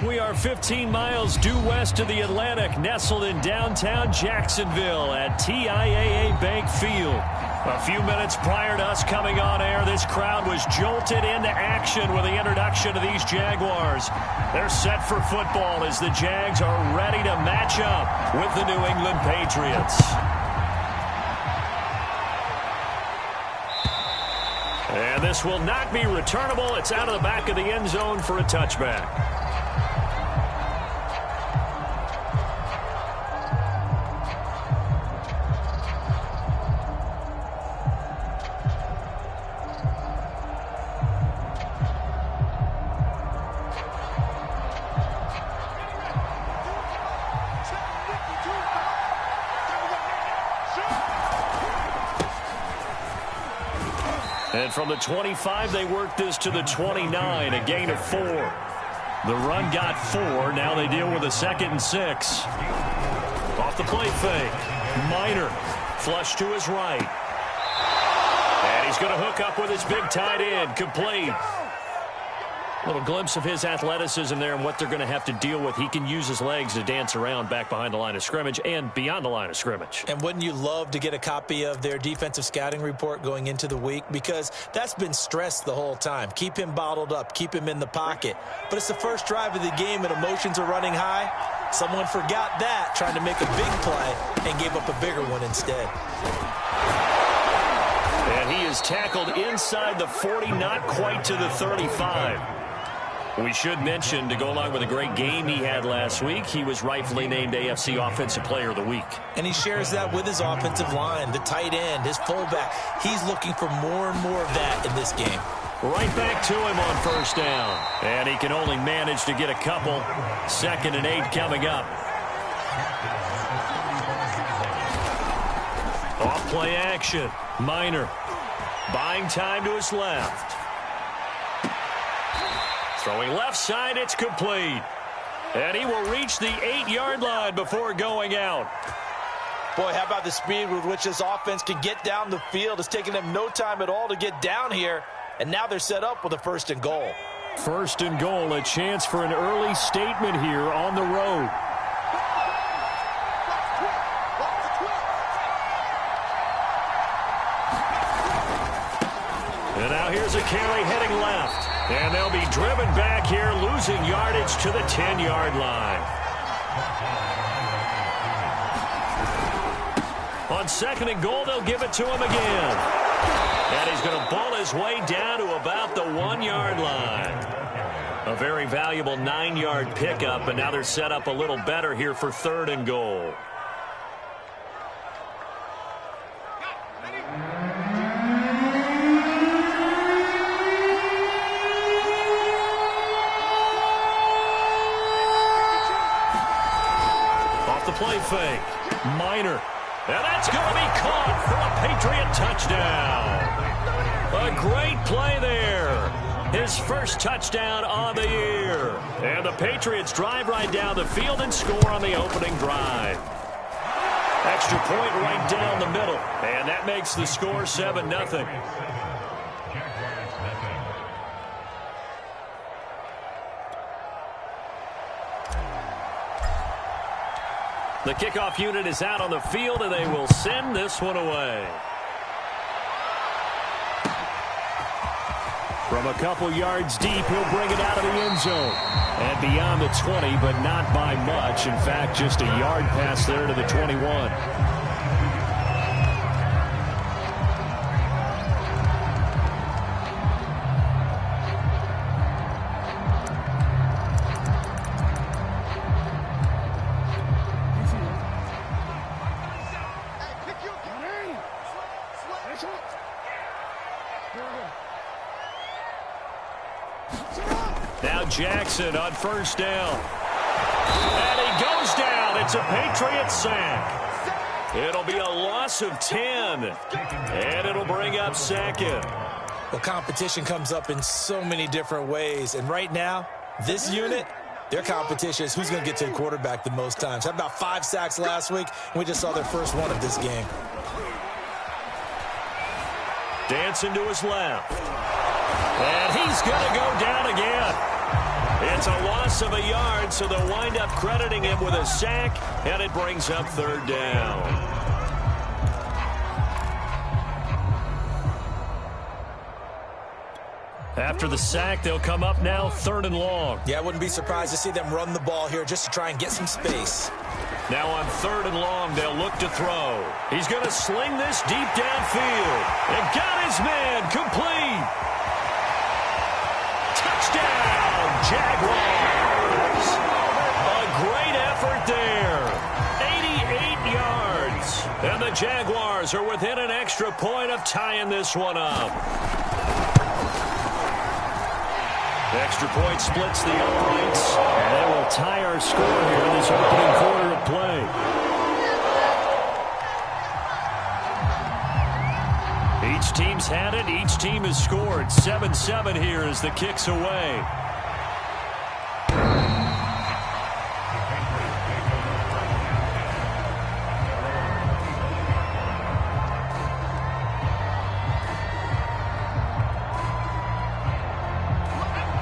We are 15 miles due west of the Atlantic, nestled in downtown Jacksonville at TIAA Bank Field. A few minutes prior to us coming on air, this crowd was jolted into action with the introduction of these Jaguars. They're set for football as the Jags are ready to match up with the New England Patriots. And this will not be returnable. It's out of the back of the end zone for a touchback. And from the 25, they work this to the 29, a gain of 4. The run got 4. Now they deal with a 2nd and 6. Off the play fake. Minor. Flush to his right. And he's going to hook up with his big tight end. Complete. A little glimpse of his athleticism there and what they're going to have to deal with. He can use his legs to dance around back behind the line of scrimmage and beyond the line of scrimmage. And wouldn't you love to get a copy of their defensive scouting report going into the week? Because that's been stressed the whole time. Keep him bottled up. Keep him in the pocket. But it's the first drive of the game and emotions are running high. Someone forgot that, trying to make a big play, and gave up a bigger one instead. And he is tackled inside the 40, not quite to the 35. We should mention, to go along with a great game he had last week, he was rightfully named AFC Offensive Player of the Week. And he shares that with his offensive line, the tight end, his fullback. He's looking for more and more of that in this game. Right back to him on first down. And he can only manage to get a couple. 2nd and 8 coming up. Off play action. Minor. Buying time to his left. Throwing left side, it's complete. And he will reach the 8-yard line before going out. Boy, how about the speed with which this offense can get down the field? It's taken them no time at all to get down here. And now they're set up with a 1st and goal. 1st and goal, a chance for an early statement here on the road. And now here's a carry heading left. And they'll be driven back here, losing yardage to the 10-yard line. On 2nd and goal, they'll give it to him again. And he's going to ball his way down to about the 1-yard line. A very valuable 9-yard pickup, and now they're set up a little better here for 3rd and goal. Play fake. Minor. And that's going to be caught for a Patriot touchdown. A great play there. His first touchdown on the year. And the Patriots drive right down the field and score on the opening drive. Extra point right down the middle. And that makes the score 7-0. The kickoff unit is out on the field, and they will send this one away. From a couple yards deep, he'll bring it out of the end zone. And beyond the 20, but not by much. In fact, just a yard pass there to the 21. Now Jackson on first down. And he goes down. It's a Patriot sack. It'll be a loss of 10. And it'll bring up 2nd. Well, competition comes up in so many different ways. And right now, this unit, their competition is who's going to get to the quarterback the most times. Had about 5 sacks last week, and we just saw their first one of this game. Dancing to his left. And he's going to go down again. It's It's a loss of a yard, so they'll wind up crediting him with a sack, and it brings up third down. After the sack, they'll come up now 3rd and long. Yeah, I wouldn't be surprised to see them run the ball here just to try and get some space. Now on 3rd and long, they'll look to throw. He's going to sling this deep downfield. And got his man complete. Touchdown, Jaguars. A great effort there. 88 yards. And the Jaguars are within an extra point of tying this one up. Extra point splits the uprights, and they will tie our score here in this opening quarter of play. Each team's had it. Each team has scored. 7-7 here as the kick's away.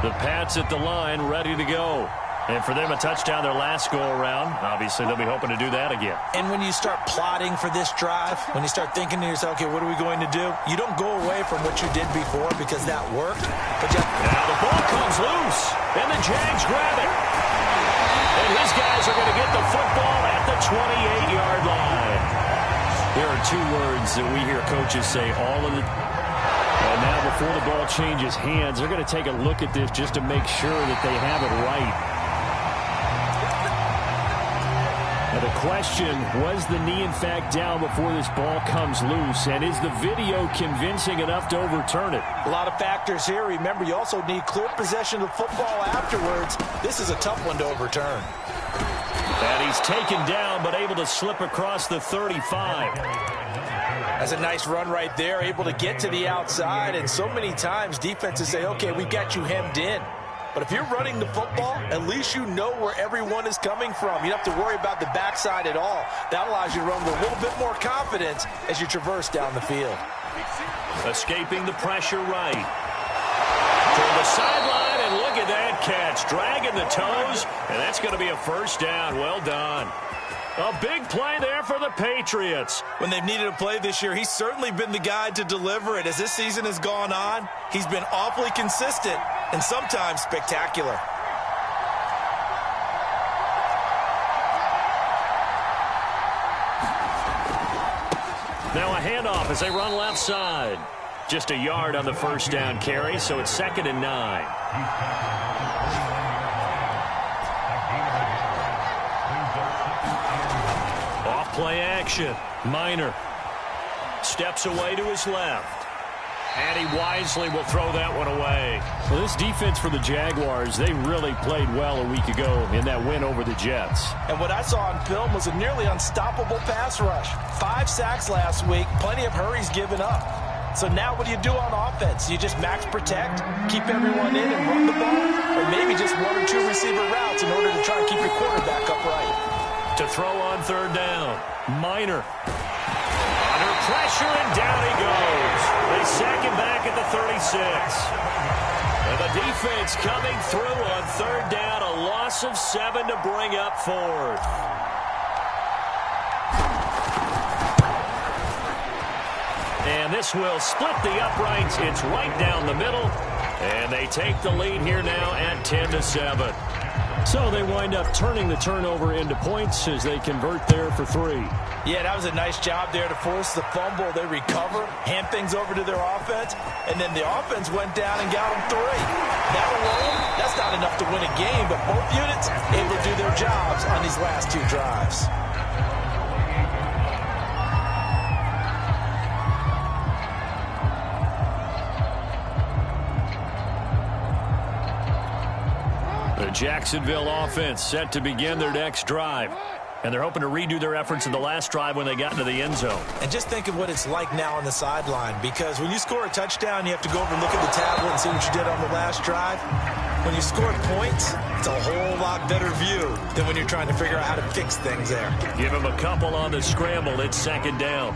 The Pats at the line, ready to go. And for them, a touchdown their last go-around. Obviously, they'll be hoping to do that again. And when you start plotting for this drive, when you start thinking to yourself, okay, what are we going to do? You don't go away from what you did before because that worked. But now the ball comes loose, and the Jags grab it. And his guys are going to get the football at the 28-yard line. There are two words that we hear coaches say all of the And now before the ball changes hands, they're going to take a look at this just to make sure that they have it right. Now the question, was the knee in fact down before this ball comes loose? And is the video convincing enough to overturn it? A lot of factors here. Remember, you also need clear possession of football afterwards. This is a tough one to overturn. And he's taken down, but able to slip across the 35. That's a nice run right there, able to get to the outside. And so many times defenses say, okay, we've got you hemmed in. But if you're running the football, at least you know where everyone is coming from. You don't have to worry about the backside at all. That allows you to run with a little bit more confidence as you traverse down the field. Escaping the pressure right. Toward the sideline, and look at that catch. Dragging the toes, and that's going to be a first down. Well done. A big play there for the Patriots. When they've needed a play this year, he's certainly been the guy to deliver it. As this season has gone on, he's been awfully consistent and sometimes spectacular. Now a handoff as they run left side. Just a yard on the first down carry, so it's 2nd and 9. Play action. Minor steps away to his left. And he wisely will throw that one away. Well, this defense for the Jaguars, they really played well a week ago in that win over the Jets. And what I saw on film was a nearly unstoppable pass rush. 5 sacks last week, plenty of hurries given up. So now what do you do on offense? You just max protect, keep everyone in and run the ball? Or maybe just 1 or 2 receiver routes in order to try and keep your quarterback upright? To throw on third down. Minor. Under pressure, and down he goes. They sack him back at the 36. And the defense coming through on third down. A loss of 7 to bring up 4th. And this will split the uprights. It's right down the middle. And they take the lead here now at 10-7. So they wind up turning the turnover into points as they convert there for 3. Yeah, that was a nice job there to force the fumble. They recover, hand things over to their offense, and then the offense went down and got them 3. That alone, that's not enough to win a game, but both units able to do their jobs on these last 2 drives. The Jacksonville offense set to begin their next drive. And they're hoping to redo their efforts in the last drive when they got into the end zone. And just think of what it's like now on the sideline, because when you score a touchdown, you have to go over and look at the tablet and see what you did on the last drive. When you score points, it's a whole lot better view than when you're trying to figure out how to fix things there. Give him a couple on the scramble. It's 2nd down.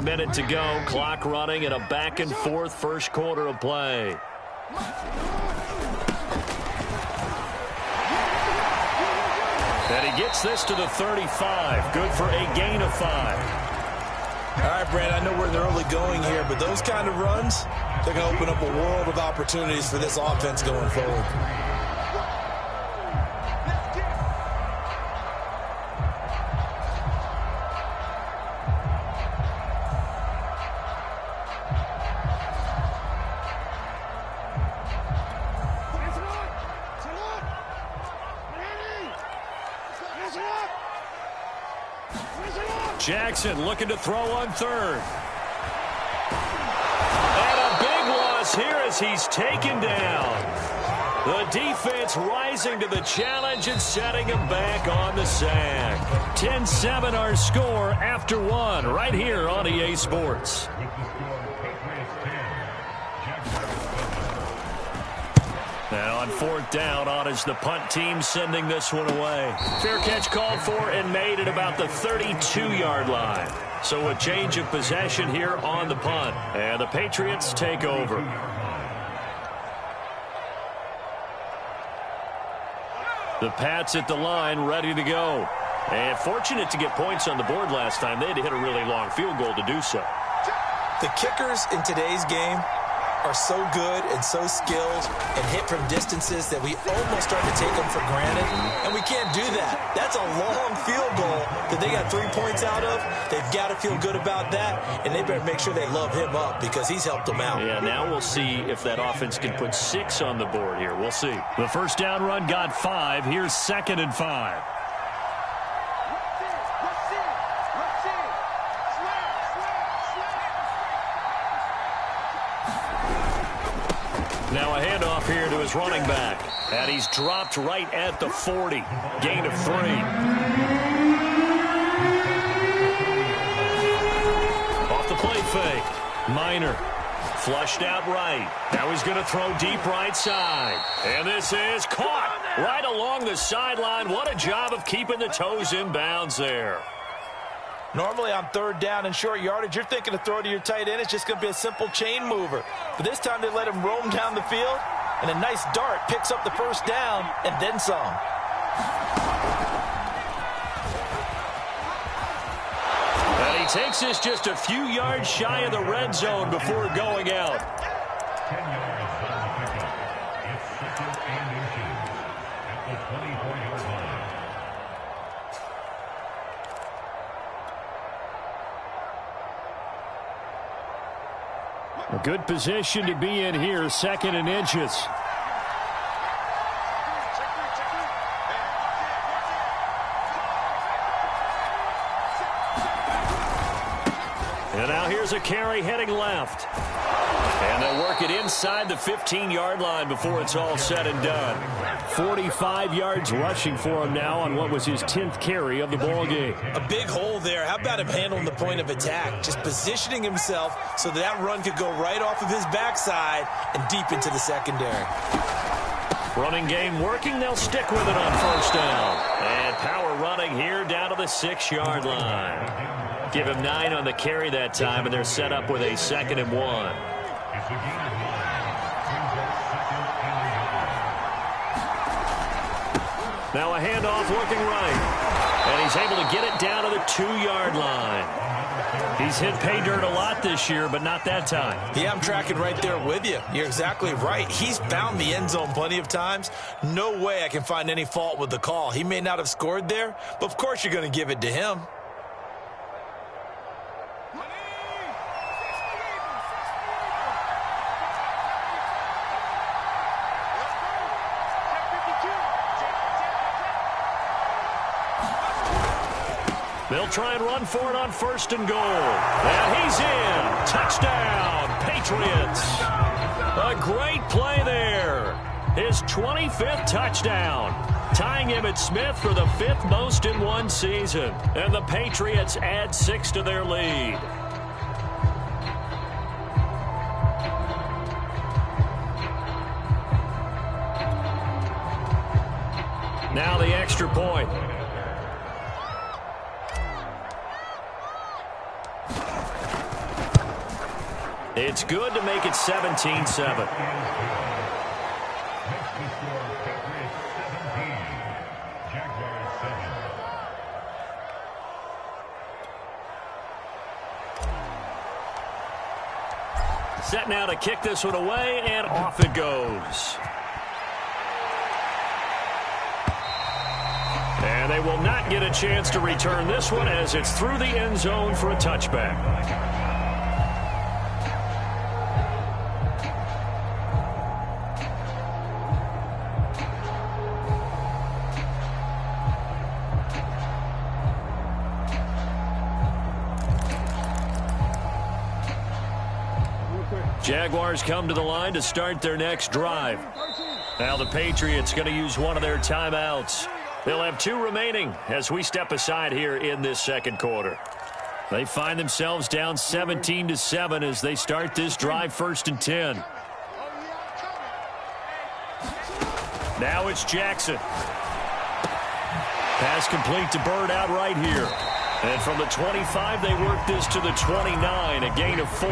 minute to go. Clock running in a back-and-forth first quarter of play. And he gets this to the 35. Good for a gain of 5. All right, Brad, I know we're in the early going here, but those kind of runs, they're going to open up a world of opportunities for this offense going forward. Jackson looking to throw on third. And a big loss here as he's taken down. The defense rising to the challenge and setting him back on the sack. 10-7 our score after one right here on EA Sports. Now on fourth down, on is the punt team sending this one away. Fair catch called for and made at about the 32-yard line. So a change of possession here on the punt. And the Patriots take over. The Pats at the line ready to go. And fortunate to get points on the board last time. They had to hit a really long field goal to do so. The kickers in today's game are so good and so skilled and hit from distances that we almost start to take them for granted, and we can't do that. That's a long field goal that they got 3 points out of. They've got to feel good about that, and they better make sure they love him up because he's helped them out. Yeah, now we'll see if that offense can put 6 on the board here. We'll see. The first down run got 5. Here's 2nd and 5. Now a handoff here to his running back. And he's dropped right at the 40. Gain of 3. Off the play fake. Minor. Flushed out right. Now he's going to throw deep right side. And this is caught right along the sideline. What a job of keeping the toes in bounds there. Normally on third down and short yardage, you're thinking to throw to your tight end. It's just going to be a simple chain mover. But this time they let him roam down the field, and a nice dart picks up the first down and then some. And he takes this just a few yards shy of the red zone before going out. 10 yards on the pickup. It's 2nd and 18 at the 24-yard line. A good position to be in here, 2nd and inches. And now here's a carry heading left. And they'll work it inside the 15-yard line before it's all said and done. 45 yards rushing for him now on what was his 10th carry of the ballgame. A big hole there. How about him handling the point of attack? Just positioning himself so that run could go right off of his backside and deep into the secondary. Running game working. They'll stick with it on first down. And power running here down to the 6-yard line. Give him 9 on the carry that time, and they're set up with a 2nd and 1. Now a handoff looking right. And he's able to get it down to the 2-yard line. He's hit pay dirt a lot this year, but not that time. Yeah, I'm tracking right there with you. You're exactly right. He's found the end zone plenty of times. No way I can find any fault with the call. He may not have scored there, but of course you're going to give it to him. They'll try and run for it on 1st and goal. And he's in. Touchdown, Patriots. A great play there. His 25th touchdown. Tying him at Smith for the 5th most in one season. And the Patriots add 6 to their lead. Now the extra point. It's good to make it 17-7. Set now to kick this one away, and off it goes. And they will not get a chance to return this one as it's through the end zone for a touchback. Jaguars come to the line to start their next drive. Now the Patriots going to use one of their timeouts. They'll have 2 remaining as we step aside here in this second quarter. They find themselves down 17-7 as they start this drive 1st and 10. Now it's Jackson. Pass complete to Bird out right here. And from the 25, they work this to the 29, a gain of 4.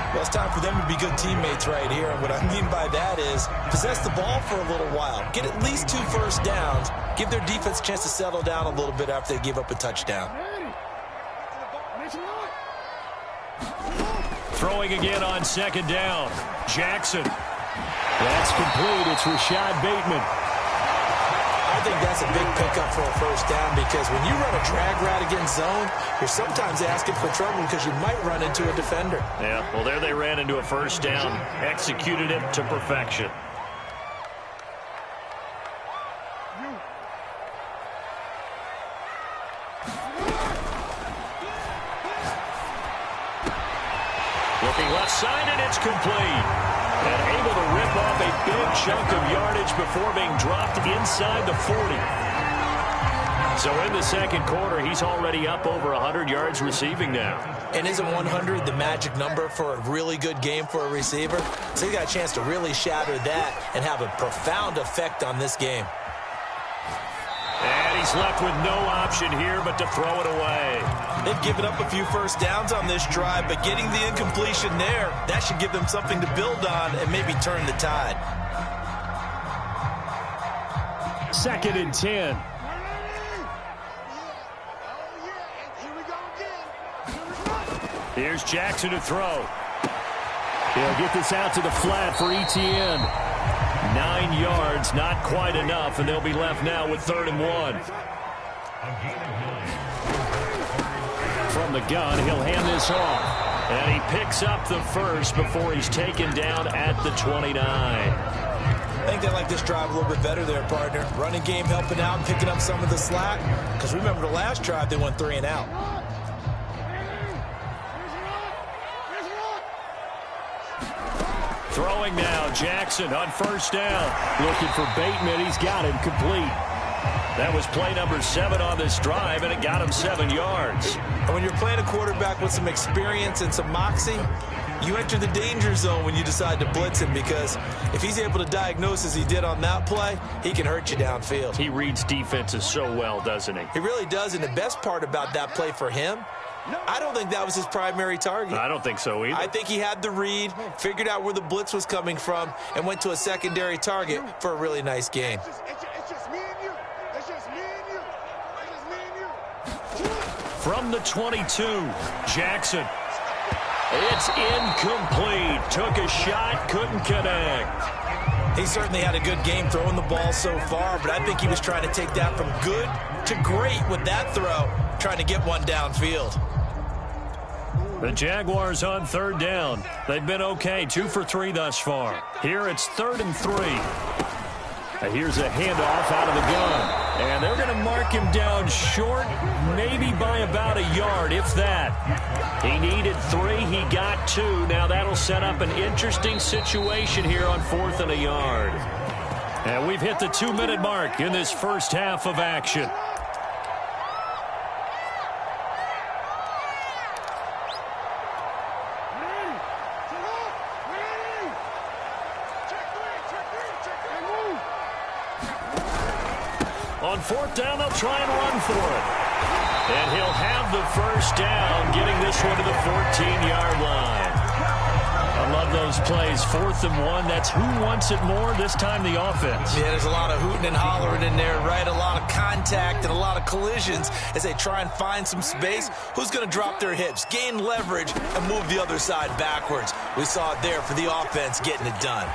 Well, it's time for them to be good teammates right here. And what I mean by that is possess the ball for a little while. Get at least 2 first downs. Give their defense a chance to settle down a little bit after they give up a touchdown. Throwing again on 2nd down. Jackson. That's complete. It's Rashad Bateman. I think that's a big pickup for a first down because when you run a drag route against zone, you're sometimes asking for trouble because you might run into a defender. Yeah, well, there they ran into a first down, executed it to perfection. Looking left side, and it's complete. And able to rip off a big chunk of yardage before being dropped inside the 40. So in the second quarter, he's already up over 100 yards receiving now. And isn't 100 the magic number for a really good game for a receiver? So he got a chance to really shatter that and have a profound effect on this game. And he's left with no option here but to throw it away. They've given up a few first downs on this drive, but getting the incompletion there, that should give them something to build on and maybe turn the tide. 2nd and 10. Here's Jackson to throw. He'll get this out to the flat for Etienne. 9 yards, not quite enough, and they'll be left now with 3rd and 1. From the gun, he'll hand this off. And he picks up the first before he's taken down at the 29. I think they like this drive a little bit better there, partner. Running game helping out, picking up some of the slack. Because remember the last drive, they went 3 and out. Throwing now, Jackson on 1st down. Looking for Bateman. He's got him complete. That was play number 7 on this drive, and it got him 7 yards. And when you're playing a quarterback with some experience and some moxie, you enter the danger zone when you decide to blitz him, because if he's able to diagnose as he did on that play, he can hurt you downfield. He reads defenses so well, doesn't he? He really does, and the best part about that play for him, I don't think that was his primary target. I don't think so either. I think he had the read, figured out where the blitz was coming from, and went to a secondary target for a really nice gain. From the 22, Jackson. It's incomplete. Took a shot, couldn't connect. He certainly had a good game throwing the ball so far, but I think he was trying to take that from good to great with that throw, trying to get one downfield. The Jaguars on 3rd down. They've been okay, 2 for 3 thus far. Here it's 3rd and 3. Here's a handoff out of the gun. And they're going to mark him down short, maybe by about a yard, if that. He needed 3. He got 2. Now that'll set up an interesting situation here on 4th and a yard. And we've hit the 2-minute mark in this first half of action. On 4th down, they'll try and run for it. And he'll have the first down, getting this one to the 14-yard line. I love those plays. 4th and 1. That's who wants it more. This time the offense. Yeah, there's a lot of hooting and hollering in there, right? A lot of contact and a lot of collisions as they try and find some space. Who's going to drop their hips, gain leverage, and move the other side backwards? We saw it there for the offense getting it done.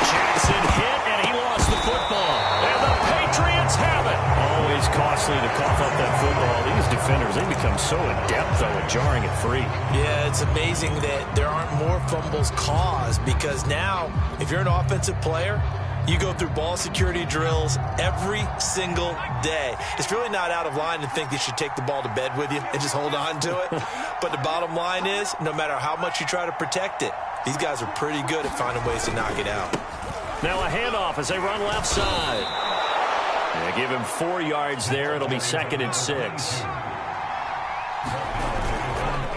Jackson hit, and he lost the football. And the Patriots have it. Always costly to cough up that football. These defenders, they become so adept, though, at jarring it free. Yeah, it's amazing that there aren't more fumbles caused because now, if you're an offensive player, you go through ball security drills every single day. It's really not out of line to think you should take the ball to bed with you and just hold on to it. But the bottom line is, no matter how much you try to protect it, these guys are pretty good at finding ways to knock it out. Now a handoff as they run left side. They give him 4 yards there. It'll be 2nd and 6.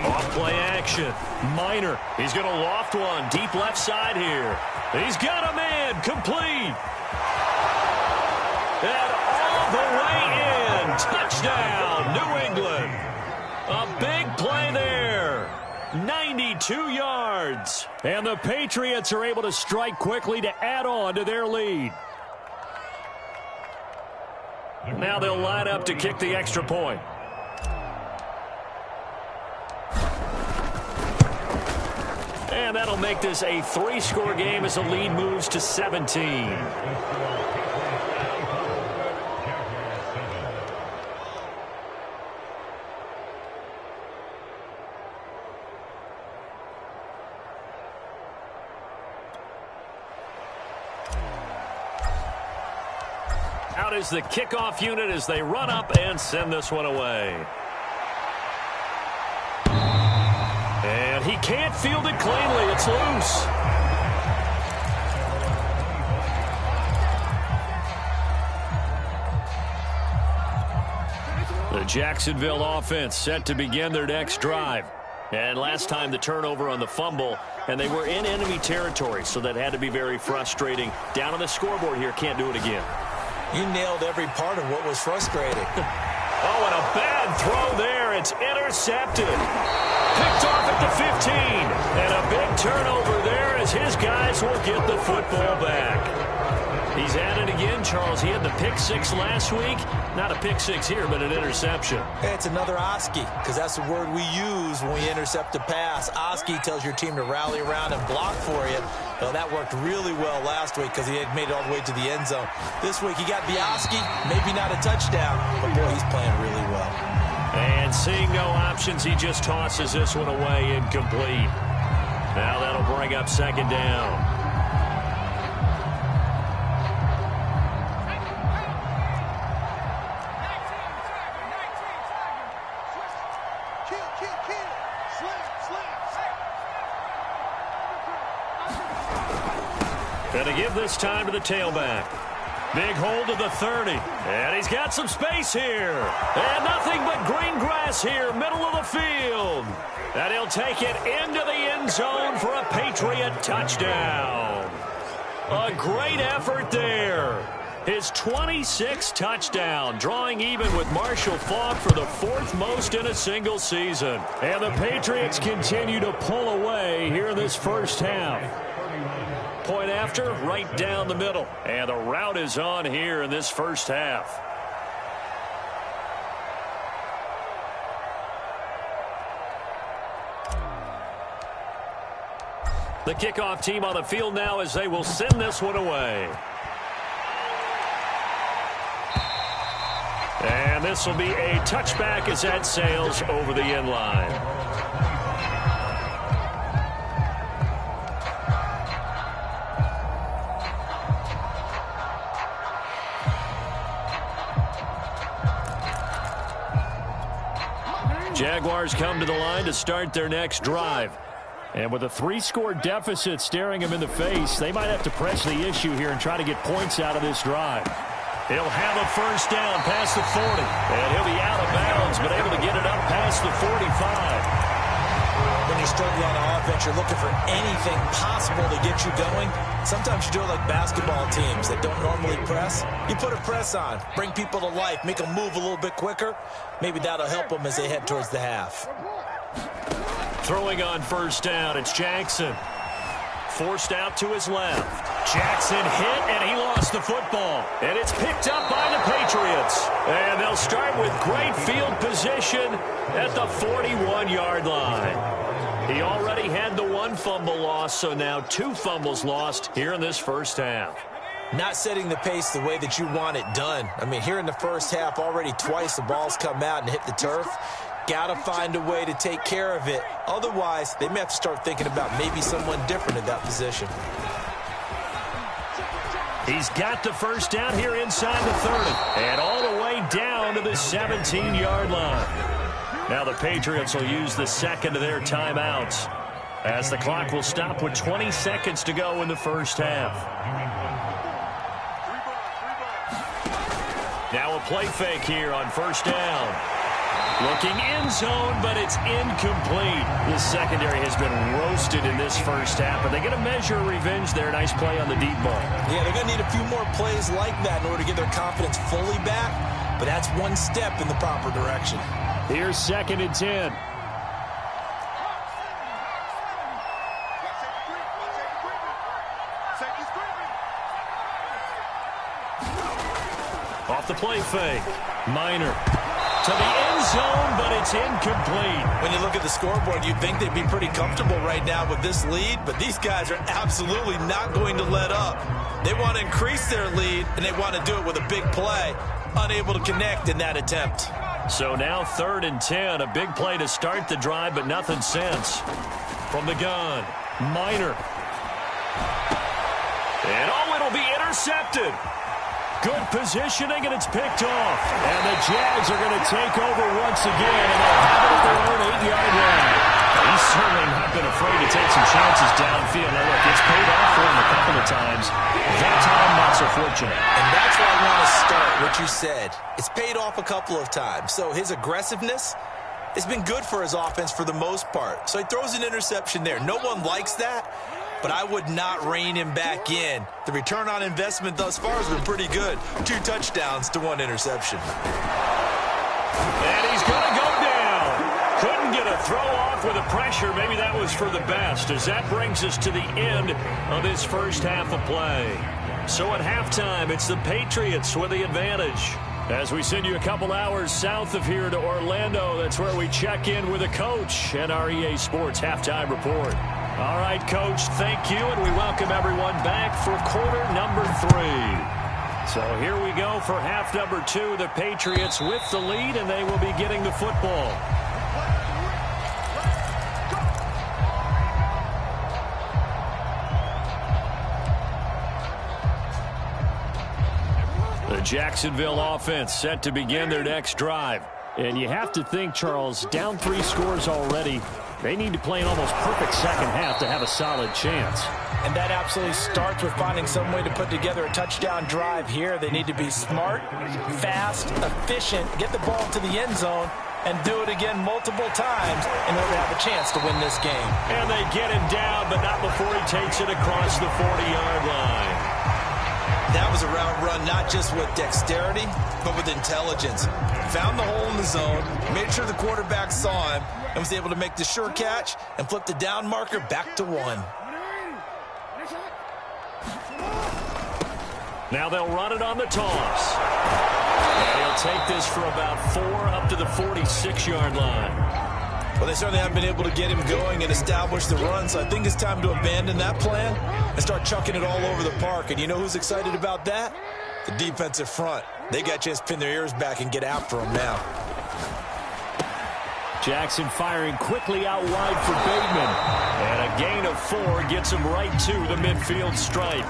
Off play action. Minor. He's going to loft one. Deep left side here. He's got a man. Complete. And all the way in. Touchdown, New England. A big play there. 92 yards. And the Patriots are able to strike quickly to add on to their lead. Now they'll line up to kick the extra point. And that'll make this a 3-score game as the lead moves to 17. Out is the kickoff unit as they run up and send this one away. And he can't field it cleanly. It's loose. The Jacksonville offense set to begin their next drive. And last time the turnover on the fumble, and they were in enemy territory, so that had to be very frustrating. Down on the scoreboard here, can't do it again. You nailed every part of what was frustrating. Oh, and a bad throw there. It's intercepted. Picked off at the 15. And a big turnover there as his guys will get the football back. He's at it again, Charles. He had the pick 6 last week. Not a pick 6 here, but an interception. Hey, it's another Oski, because that's the word we use when we intercept a pass. Oski tells your team to rally around and block for you. Well, that worked really well last week because he had made it all the way to the end zone. This week he got the Oski, maybe not a touchdown, but boy, he's playing really well. And seeing no options, he just tosses this one away incomplete. Now that'll bring up 2nd down. Going to give this time to the tailback. Big hold of the 30. And he's got some space here. And nothing but green grass here, middle of the field. And he'll take it into the end zone for a Patriot touchdown. A great effort there. His 26th touchdown, drawing even with Marshall Faulk for the 4th most in a single season. And the Patriots continue to pull away here in this first half. Point after, right down the middle. And the route is on here in this first half. The kickoff team on the field now as they will send this one away. And this will be a touchback as that sails over the end line. Jaguars come to the line to start their next drive. And with a 3-score deficit staring them in the face, they might have to press the issue here and try to get points out of this drive. He'll have a first down past the 40. And he'll be out of bounds, but able to get it up past the 45. When you struggle on offense, you're looking for anything possible to get you going. Sometimes you do it like basketball teams that don't normally press. You put a press on, bring people to life, make them move a little bit quicker. Maybe that'll help them as they head towards the half. Throwing on first down, it's Jackson. Forced out to his left. Jackson hit, and he lost the football. And it's picked up by the Patriots. And they'll start with great field position at the 41-yard line. He already had the one fumble loss, so now 2 fumbles lost here in this first half. Not setting the pace the way that you want it done. I mean, here in the first half, already twice the ball's come out and hit the turf. Got to find a way to take care of it. Otherwise, they may have to start thinking about maybe someone different at that position. He's got the first down here inside the 30. And all the way down to the 17-yard line. Now the Patriots will use the second of their timeouts, as the clock will stop with 20 seconds to go in the first half. Now a play fake here on first down. Looking end zone, but it's incomplete. The secondary has been roasted in this first half, but they're going to measure revenge there. Nice play on the deep ball. Yeah, they're going to need a few more plays like that in order to get their confidence fully back, but that's one step in the proper direction. Here's 2nd and 10. Off the play fake. Minor to the end zone, but it's incomplete. When you look at the scoreboard, you'd think they'd be pretty comfortable right now with this lead, but these guys are absolutely not going to let up. They want to increase their lead, and they want to do it with a big play. Unable to connect in that attempt. So now 3rd and 10, a big play to start the drive, but nothing since. From the gun, Minor. And it'll be intercepted. Good positioning, and it's picked off. And the Jags are going to take over once again, and they'll have it at their own 8-yard line. He's certainly not been afraid to take some chances downfield. Now, look, it's paid off for him a couple of times. That time, not so fortunate. And that's where I want to start what you said. It's paid off a couple of times. So his aggressiveness has been good for his offense for the most part. So he throws an interception there. No one likes that, but I would not rein him back in. The return on investment thus far has been pretty good. 2 touchdowns to 1 interception. And he's going to go down. Couldn't get a throw off with the pressure. Maybe that was for the best, as that brings us to the end of this first half of play. So at halftime, it's the Patriots with the advantage. As we send you a couple hours south of here to Orlando, that's where we check in with a coach at our EA Sports Halftime Report. All right, Coach, thank you, and we welcome everyone back for quarter number 3. So here we go for half number 2. The Patriots with the lead, and they will be getting the football. The Jacksonville offense set to begin their next drive. And you have to think, Charles, down 3 scores already. They need to play an almost perfect second half to have a solid chance. And that absolutely starts with finding some way to put together a touchdown drive here. They need to be smart, fast, efficient, get the ball to the end zone, and do it again multiple times in order to have a chance to win this game. And they get him down, but not before he takes it across the 40-yard line. That was a route run not just with dexterity, but with intelligence. Found the hole in the zone, made sure the quarterback saw him, and was able to make the sure catch and flip the down marker back to 1. Now they'll run it on the toss. And he'll take this for about 4 up to the 46-yard line. Well, they certainly haven't been able to get him going and establish the run, so I think it's time to abandon that plan and start chucking it all over the park. And you know who's excited about that? The defensive front. They got a chance to pin their ears back and get after him now. Jackson firing quickly out wide for Bateman. And a gain of 4 gets him right to the midfield stripe.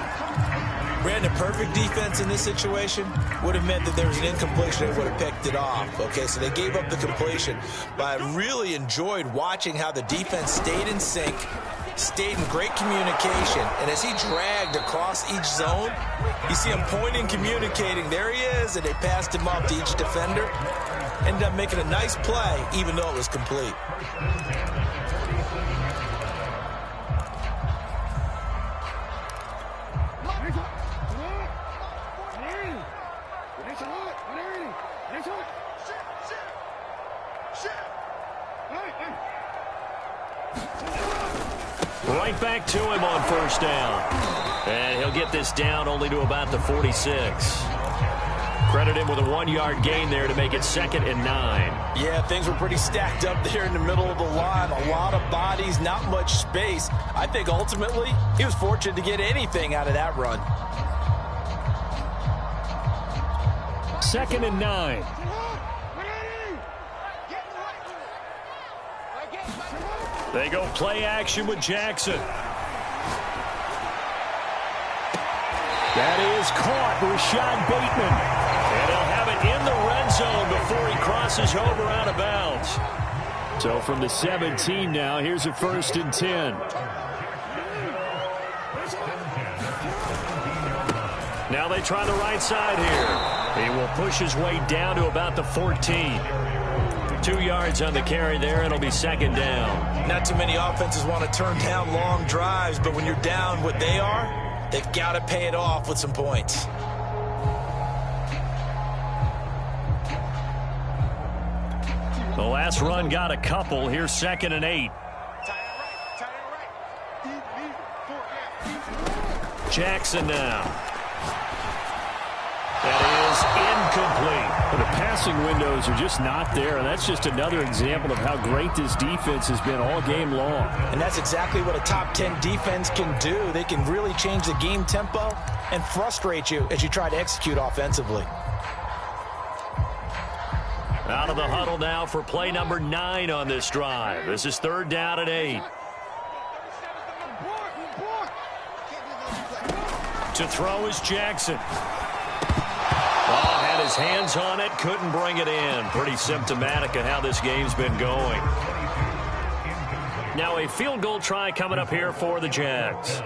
Brandon, perfect defense in this situation would have meant that there was an incompletion and would have picked it off. Okay, so they gave up the completion. But I really enjoyed watching how the defense stayed in sync, stayed in great communication. And as he dragged across each zone, you see him pointing, communicating. There he is, and they passed him off to each defender. Ended up making a nice play, even though it was complete. right back to him on first down. And he'll get this down only to about the 46. Credit him with a 1-yard gain there to make it 2nd and 9. Yeah, things were pretty stacked up there in the middle of the line. A lot of bodies, not much space. I think ultimately he was fortunate to get anything out of that run. 2nd and 9. They go play action with Jackson. That is caught. Rashad Bateman. And he'll have it in the red zone before he crosses over out of bounds. So from the 17 now, here's a 1st and 10. Now they try the right side here. He will push his way down to about the 14. 2 yards on the carry there. It'll be 2nd down. Not too many offenses want to turn down long drives, but when you're down what they are, they've got to pay it off with some points. The last run got a couple. Here's 2nd and 8. Jackson now. That is incomplete. The passing windows are just not there, and that's just another example of how great this defense has been all game long. And that's exactly what a top 10 defense can do. They can really change the game tempo and frustrate you as you try to execute offensively. Out of the huddle now for play number 9 on this drive. This is 3rd down and 8. To throw is Jackson. Oh, had his hands on it, couldn't bring it in. Pretty symptomatic of how this game's been going. Now a field goal try coming up here for the Jags.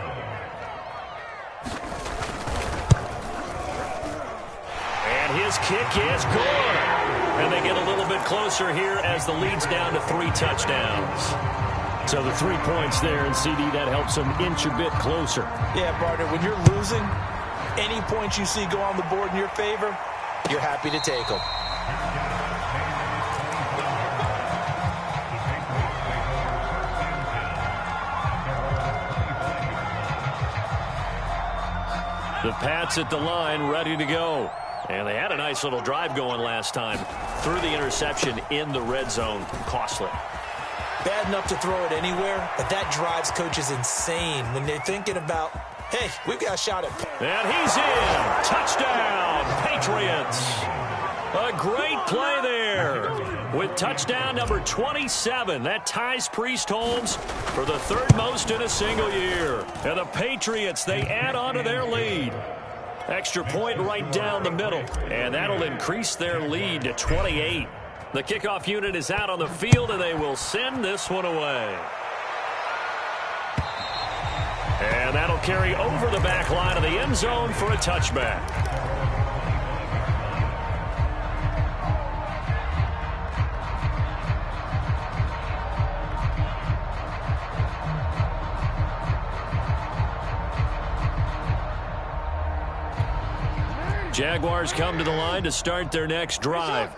And his kick is good. And they get a little bit closer here as the lead's down to 3 touchdowns. So the 3 points there, and CD, that helps them inch a bit closer. Yeah, partner, when you're losing, any points you see go on the board in your favor, you're happy to take them. The Pats at the line, ready to go. And they had a nice little drive going last time. Threw the interception in the red zone. Costly. Bad enough to throw it anywhere, but that drives coaches insane when they're thinking about, hey, we've got a shot at. And he's in. Touchdown, Patriots. A great play there. With touchdown number 27, that ties Priest-Holmes for the 3rd most in a single year. And the Patriots, they add on to their lead. Extra point right down the middle, and that'll increase their lead to 28. The kickoff unit is out on the field, and they will send this one away. And that'll carry over the back line of the end zone for a touchback. Jaguars come to the line to start their next drive.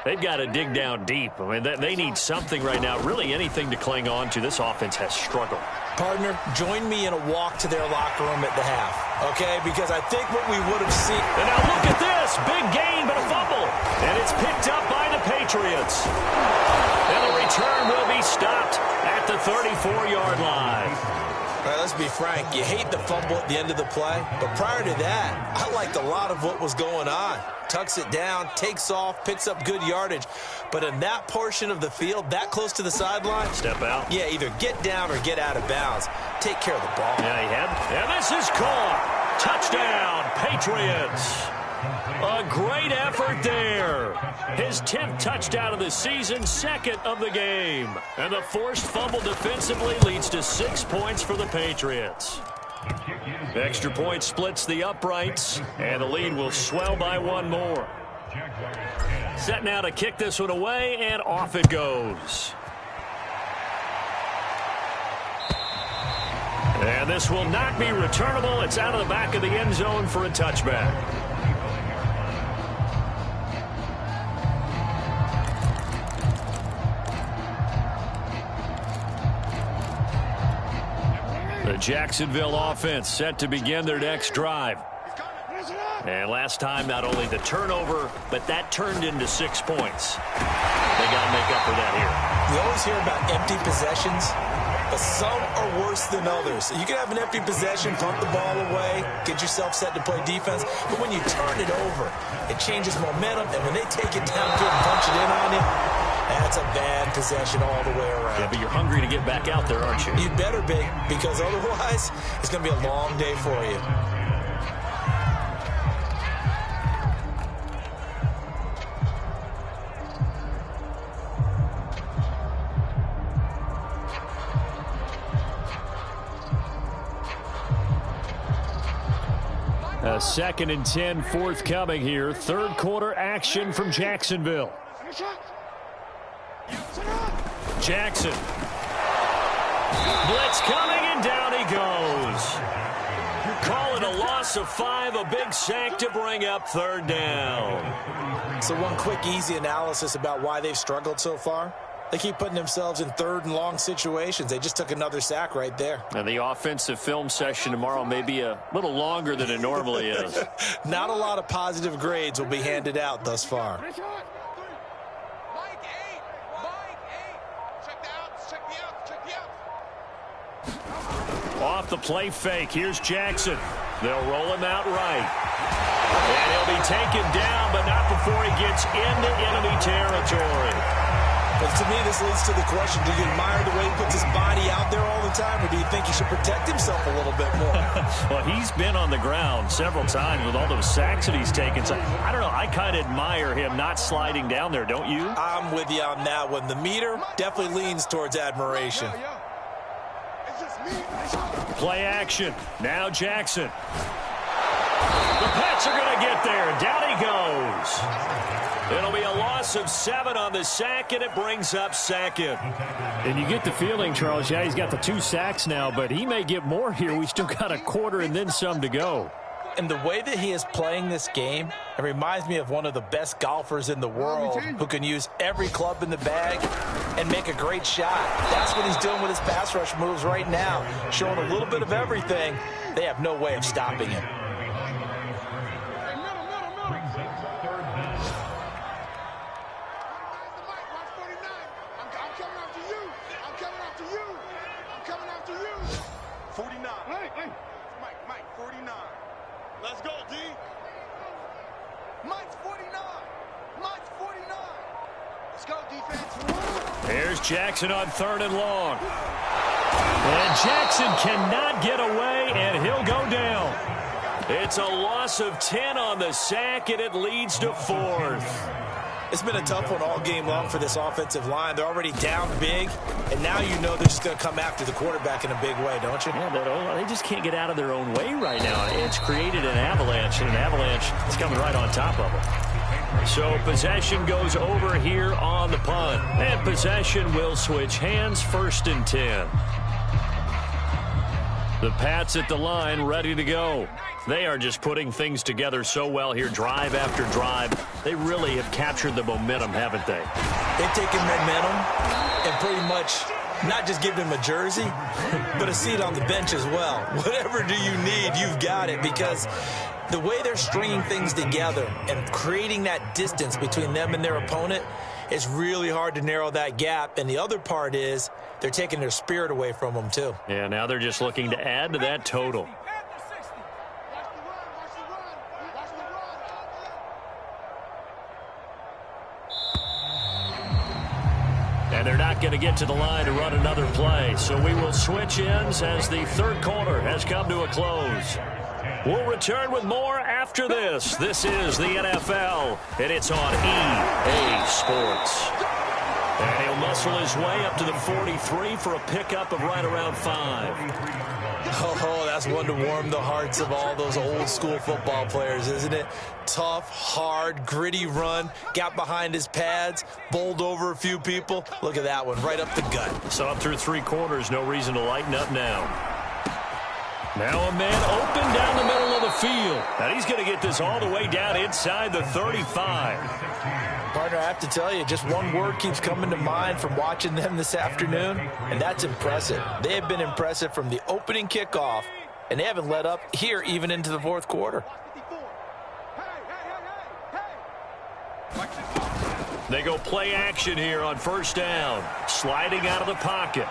They've got to dig down deep. I mean, they need something right now, really anything to cling on to. This offense has struggled. Partner, join me in a walk to their locker room at the half, okay? Because I think what we would have seen. And now look at this. Big gain, but a fumble. And it's picked up by the Patriots. And the return will be stopped at the 34-yard line. All right, let's be frank. You hate the fumble at the end of the play, but prior to that, I liked a lot of what was going on. Tucks it down, takes off, picks up good yardage. But in that portion of the field, that close to the sideline, step out. Yeah, either get down or get out of bounds. Take care of the ball. Yeah, he had. And this is caught. Touchdown, Patriots. A great effort there. His 10th touchdown of the season, 2nd of the game. And the forced fumble defensively leads to 6 points for the Patriots. Extra point splits the uprights, and the lead will swell by 1 more. Set now to kick this one away, and off it goes. And this will not be returnable. It's out of the back of the end zone for a touchback. The Jacksonville offense set to begin their next drive. And last time, not only the turnover, but that turned into 6 points. They got to make up for that here. We always hear about empty possessions, but some are worse than others. You can have an empty possession, punt the ball away, get yourself set to play defense, but when you turn it over, it changes momentum, and when they take it down good and punch it in on you, that's a bad possession all the way around. Yeah, but you're hungry to get back out there, aren't you? You'd better be, because otherwise, it's going to be a long day for you. A 2nd and 10 forthcoming here. Third quarter action from Jacksonville. Jackson. Blitz coming, and down he goes. Call it a loss of 5, a big sack to bring up 3rd down. So one quick, easy analysis about why they've struggled so far. They keep putting themselves in 3rd and long situations. They just took another sack right there. And the offensive film session tomorrow may be a little longer than it normally is. Not a lot of positive grades will be handed out thus far. Off the play fake, here's Jackson. They'll roll him out right. And he'll be taken down, but not before he gets into enemy territory. But to me, this leads to the question, do you admire the way he puts his body out there all the time, or do you think he should protect himself a little bit more? Well, he's been on the ground several times with all those sacks that he's taken. So, I don't know, I kind of admire him not sliding down there, don't you? I'm with you on that one. The meter definitely leans towards admiration. Play action. Now Jackson. The Pats are going to get there. Down he goes. It'll be a loss of 7 on the sack, and it brings up 2nd. And you get the feeling, Charles, yeah, he's got the 2 sacks now, but he may get more here. We still got a quarter and then some to go. And the way that he is playing this game, it reminds me of one of the best golfers in the world who can use every club in the bag and make a great shot. That's what he's doing with his pass rush moves right now, showing a little bit of everything. They have no way of stopping him. Let's go, D. Mike's 49. Mike's 49. Let's go, defense. Here's Jackson on 3rd and long. And Jackson cannot get away, and he'll go down. It's a loss of 10 on the sack, and it leads to 4th. It's been a tough one all game long for this offensive line. They're already down big, and now you know they're just going to come after the quarterback in a big way, don't you? Yeah, they just can't get out of their own way right now. It's created an avalanche, and an avalanche is coming right on top of them. So possession goes over here on the punt, and possession will switch hands, 1st and 10. The Pats at the line, ready to go. They are just putting things together so well here, drive after drive. They really have captured the momentum, haven't they? They've taken momentum and pretty much not just given him a jersey, but a seat on the bench as well. Whatever do you need, you've got it, because the way they're stringing things together and creating that distance between them and their opponent, it's really hard to narrow that gap. And the other part is they're taking their spirit away from them, too. Yeah, now they're just looking to add to that total. And they're not going to get to the line to run another play. So we will switch ends as the 3rd quarter has come to a close. We'll return with more after this. This is the NFL, and it's on EA Sports. And he'll muscle his way up to the 43 for a pickup of right around 5. Oh, that's one to warm the hearts of all those old school football players, isn't it? Tough, hard, gritty run, got behind his pads, bowled over a few people. Look at that one, right up the gut. So up through 3 quarters, no reason to lighten up now. Now a man open down the middle of the field. And he's going to get this all the way down inside the 35. Partner, I have to tell you, just one word keeps coming to mind from watching them this afternoon, and that's impressive. They have been impressive from the opening kickoff, and they haven't let up here even into the fourth quarter. They go play action here on first down. Sliding out of the pocket.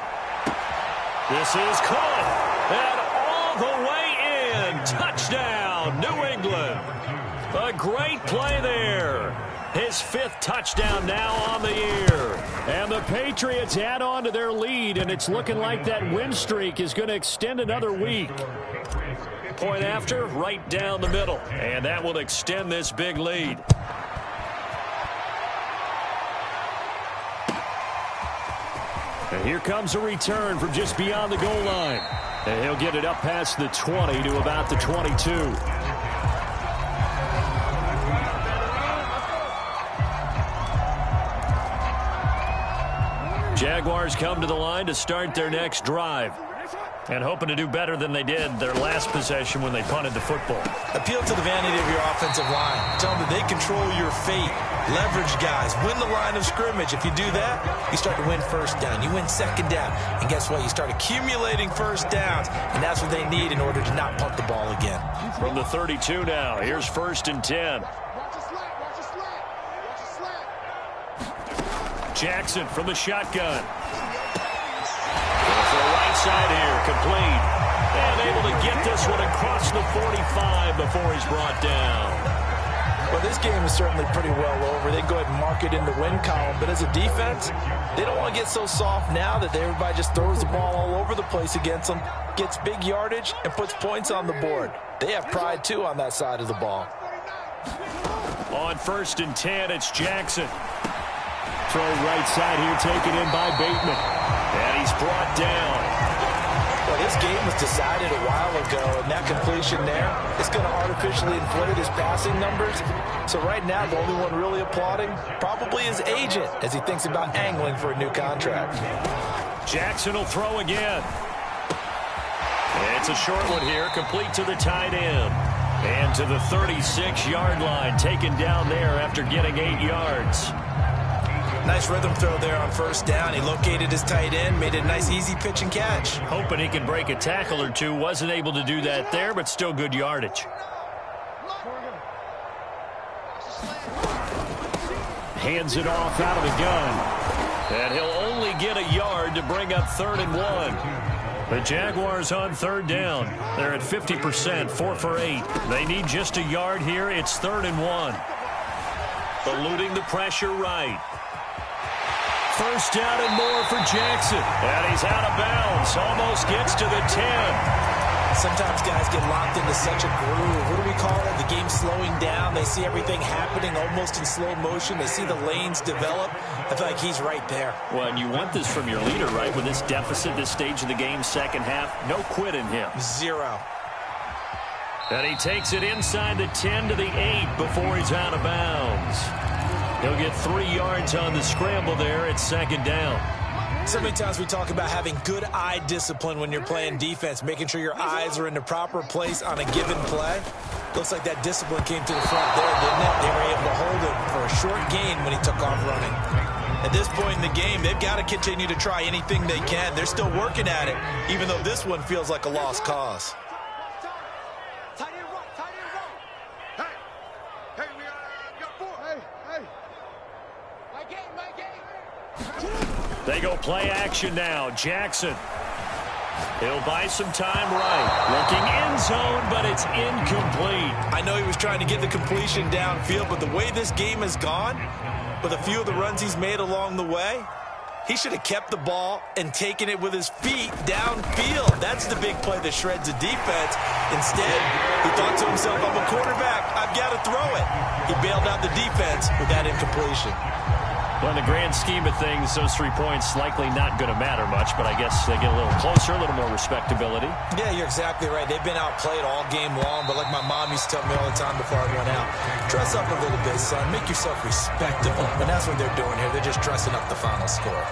This is caught. And all the way in. Touchdown, New England. A great play there. His 5th touchdown now on the year. And the Patriots add on to their lead, and it's looking like that win streak is going to extend another week. Point after, right down the middle. And that will extend this big lead. And here comes a return from just beyond the goal line. And he'll get it up past the 20 to about the 22. Jaguars come to the line to start their next drive. And hoping to do better than they did their last possession when they punted the football. Appeal to the vanity of your offensive line. Tell them that they control your fate. Leverage guys. Win the line of scrimmage. If you do that, you start to win first down. You win second down. And guess what? You start accumulating first downs. And that's what they need in order to not punt the ball again. From the 32 now, here's 1st and 10. Jackson from the shotgun. For the right side here, complete. And able to get this one across the 45 before he's brought down. Well, this game is certainly pretty well over. They can go ahead and mark it in the win column. But as a defense, they don't want to get so soft now that everybody just throws the ball all over the place against them, gets big yardage, and puts points on the board. They have pride, too, on that side of the ball. On 1st and 10, it's Jackson. Throw right side here, taken in by Bateman. And he's brought down. Well, this game was decided a while ago, and that completion there is going to artificially inflate his passing numbers. So right now, the only one really applauding probably his agent as he thinks about angling for a new contract. Jackson will throw again. It's a short one here, complete to the tight end. And to the 36-yard line, taken down there after getting 8 yards. Nice rhythm throw there on first down. He located his tight end, made a nice easy pitch and catch. Hoping he can break a tackle or two. Wasn't able to do that there, but still good yardage. Hands it off out of the gun. And he'll only get a yard to bring up 3rd and 1. The Jaguars on 3rd down. They're at 50%, 4 for 8. They need just a yard here. It's 3rd and 1. Eluding the pressure right. First down and more for Jackson. And he's out of bounds. Almost gets to the 10. Sometimes guys get locked into such a groove. What do we call it? The game slowing down. They see everything happening almost in slow motion. They see the lanes develop. I feel like he's right there. Well, and you want this from your leader, right? With this deficit, this stage of the game, second half, no quit in him. 0. And he takes it inside the 10 to the 8 before he's out of bounds. He'll get 3 yards on the scramble there at 2nd down. So many times we talk about having good eye discipline when you're playing defense, making sure your eyes are in the proper place on a given play. Looks like that discipline came to the front there, didn't it? They were able to hold him for a short gain when he took off running. At this point in the game, they've got to continue to try anything they can. They're still working at it, even though this one feels like a lost cause. They go play action now. Jackson. He'll buy some time right. Looking end zone, but it's incomplete. I know he was trying to get the completion downfield, but the way this game has gone, with a few of the runs he's made along the way, he should have kept the ball and taken it with his feet downfield. That's the big play that shreds the defense. Instead, he thought to himself, I'm a quarterback. I've got to throw it. He bailed out the defense with that incompletion. Well, in the grand scheme of things, those 3 points likely not going to matter much, but I guess they get a little closer, a little more respectability. Yeah, you're exactly right. They've been outplayed all game long, but like my mom used to tell me all the time before I went out, dress up a little bit, son. Make yourself respectable. And that's what they're doing here. They're just dressing up the final score.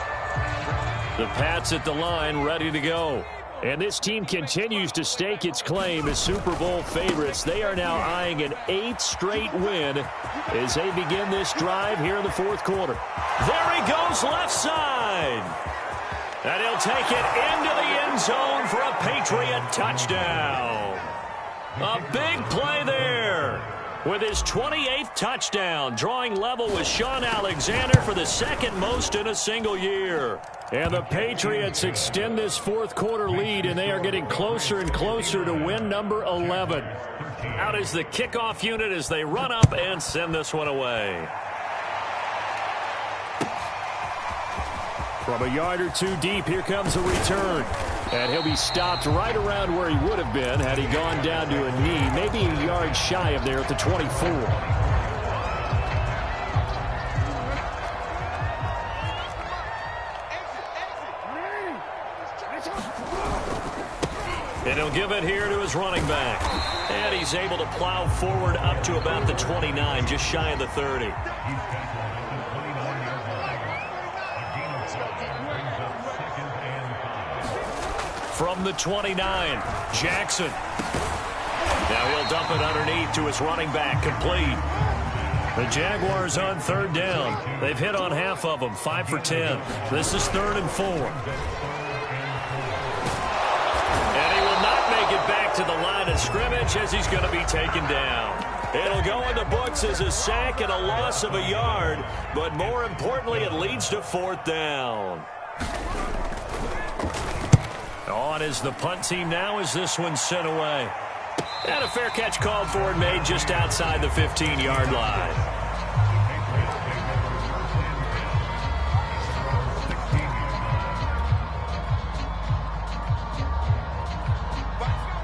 The Pats at the line, ready to go. And this team continues to stake its claim as Super Bowl favorites. They are now eyeing an 8th straight win as they begin this drive here in the fourth quarter. There he goes left side. And he'll take it into the end zone for a Patriot touchdown. A big play there. With his 28th touchdown, drawing level with Sean Alexander for the second most in a single year. And the Patriots extend this fourth quarter lead, and they are getting closer and closer to win number 11. Out is the kickoff unit as they run up and send this one away. From a yard or two deep, here comes a return. And he'll be stopped right around where he would have been had he gone down to a knee, maybe a yard shy of there at the 24. And he'll give it here to his running back. And he's able to plow forward up to about the 29, just shy of the 30. From the 29, Jackson. Now he'll dump it underneath to his running back, complete. The Jaguars on third down. They've hit on half of them, 5 for 10. This is 3rd and 4. And he will not make it back to the line of scrimmage as he's going to be taken down. It'll go in the books as a sack and a loss of a yard, but more importantly, it leads to 4th down. On is the punt team now as this one's sent away. And a fair catch called for and made just outside the 15-yard line.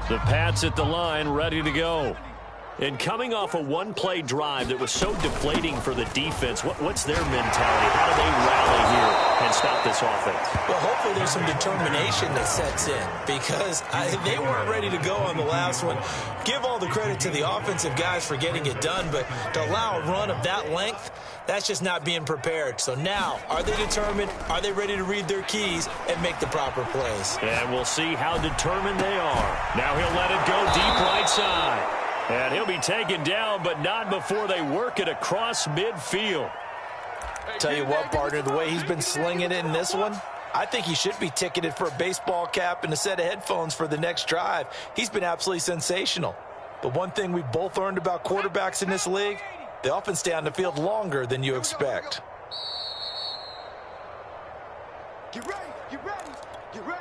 The Pats at the line, ready to go. And coming off a one-play drive that was so deflating for the defense, what's their mentality? How do they rally here and stop this offense? Well, hopefully there's some determination that sets in because they weren't ready to go on the last one. Give all the credit to the offensive guys for getting it done, but to allow a run of that length, that's just not being prepared. So now, are they determined? Are they ready to read their keys and make the proper plays? And we'll see how determined they are. Now he'll let it go deep right side. And he'll be taken down, but not before they work it across midfield. Tell you what, partner, the way he's been slinging it in this one, I think he should be ticketed for a baseball cap and a set of headphones for the next drive. He's been absolutely sensational. But one thing we both learned about quarterbacks in this league, they often stay on the field longer than you expect. Get ready, get ready, get ready.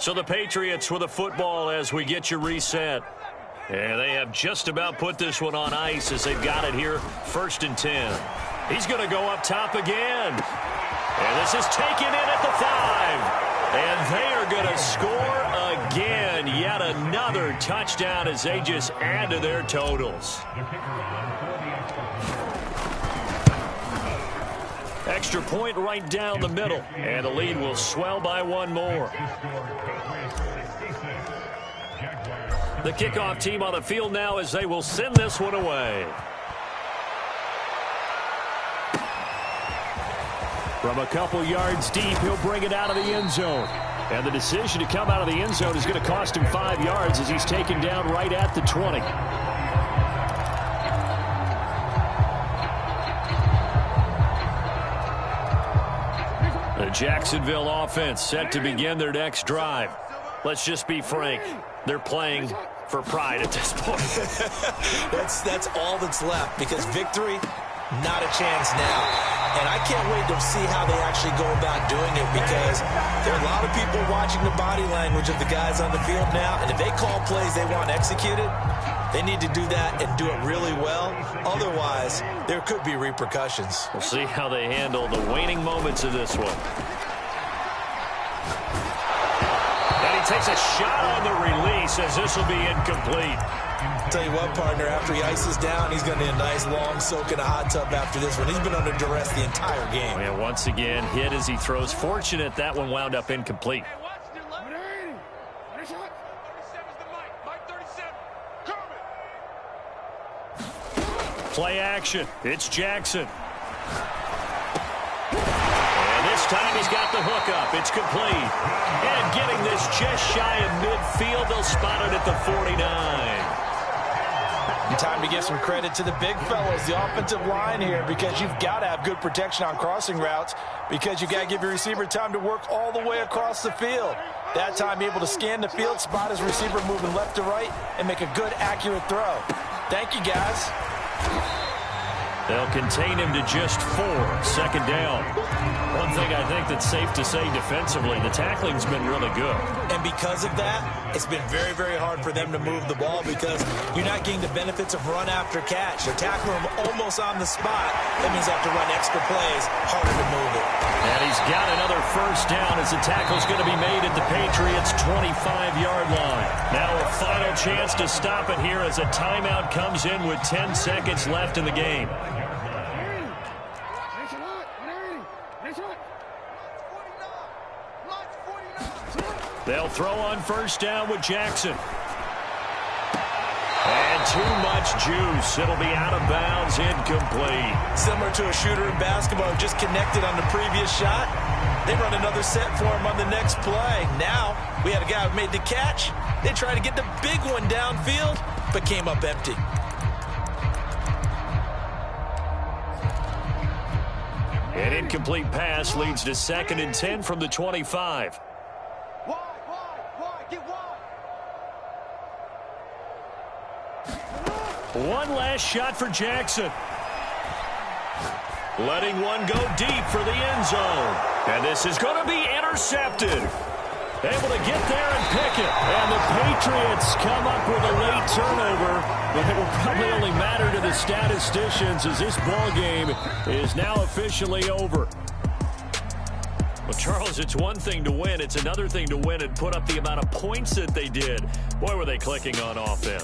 So the Patriots with a football as we get you reset. And they have just about put this one on ice as they've got it here, 1st and 10. He's going to go up top again. And this is taken in at the 5. And they are going to score again. Yet another touchdown as they just add to their totals. Extra point right down the middle. And the lead will swell by one more. The kickoff team on the field now as they will send this one away. From a couple yards deep, he'll bring it out of the end zone. And the decision to come out of the end zone is going to cost him 5 yards as he's taken down right at the 20. The Jacksonville offense set to begin their next drive. Let's just be frank. They're playing for pride at this point. That's all that's left because victory, not a chance now. And I can't wait to see how they actually go about doing it because there are a lot of people watching the body language of the guys on the field now. And if they call plays they want executed, they need to do that and do it really well. Otherwise, there could be repercussions. We'll see how they handle the waning moments of this one. And he takes a shot on the release as this will be incomplete. Tell you what, partner, after he ices down, he's going to need a nice long soak in a hot tub after this one. He's been under duress the entire game. And once again, hit as he throws. Fortunate that one wound up incomplete. Play action. It's Jackson. And this time he's got the hook up. It's complete. And getting this just shy of midfield, they'll spot it at the 49. Time to give some credit to the big fellows, the offensive line here, because you've got to have good protection on crossing routes, because you've got to give your receiver time to work all the way across the field. That time able to scan the field, spot his receiver moving left to right, and make a good, accurate throw. Thank you, guys. They'll contain him to just 4. Second down. One thing I think that's safe to say defensively, the tackling's been really good. And because of that, it's been very, very hard for them to move the ball because you're not getting the benefits of run after catch. They're tackling him almost on the spot. That means they have to run extra plays, harder to move it. And he's got another first down as the tackle's going to be made at the Patriots' 25-yard line. Now a final chance to stop it here as a timeout comes in with 10 seconds left in the game. They'll throw on first down with Jackson. And too much juice. It'll be out of bounds, incomplete. Similar to a shooter in basketball who just connected on the previous shot. They run another set for him on the next play. Now, we had a guy who made the catch. They tried to get the big one downfield, but came up empty. An incomplete pass leads to 2nd and 10 from the 25. One last shot for Jackson. Letting one go deep for the end zone. And this is going to be intercepted. Able to get there and pick it. And the Patriots come up with a late turnover. But it will probably only matter to the statisticians as this ball game is now officially over. Well, Charles, it's one thing to win. It's another thing to win and put up the amount of points that they did. Boy, were they clicking on offense.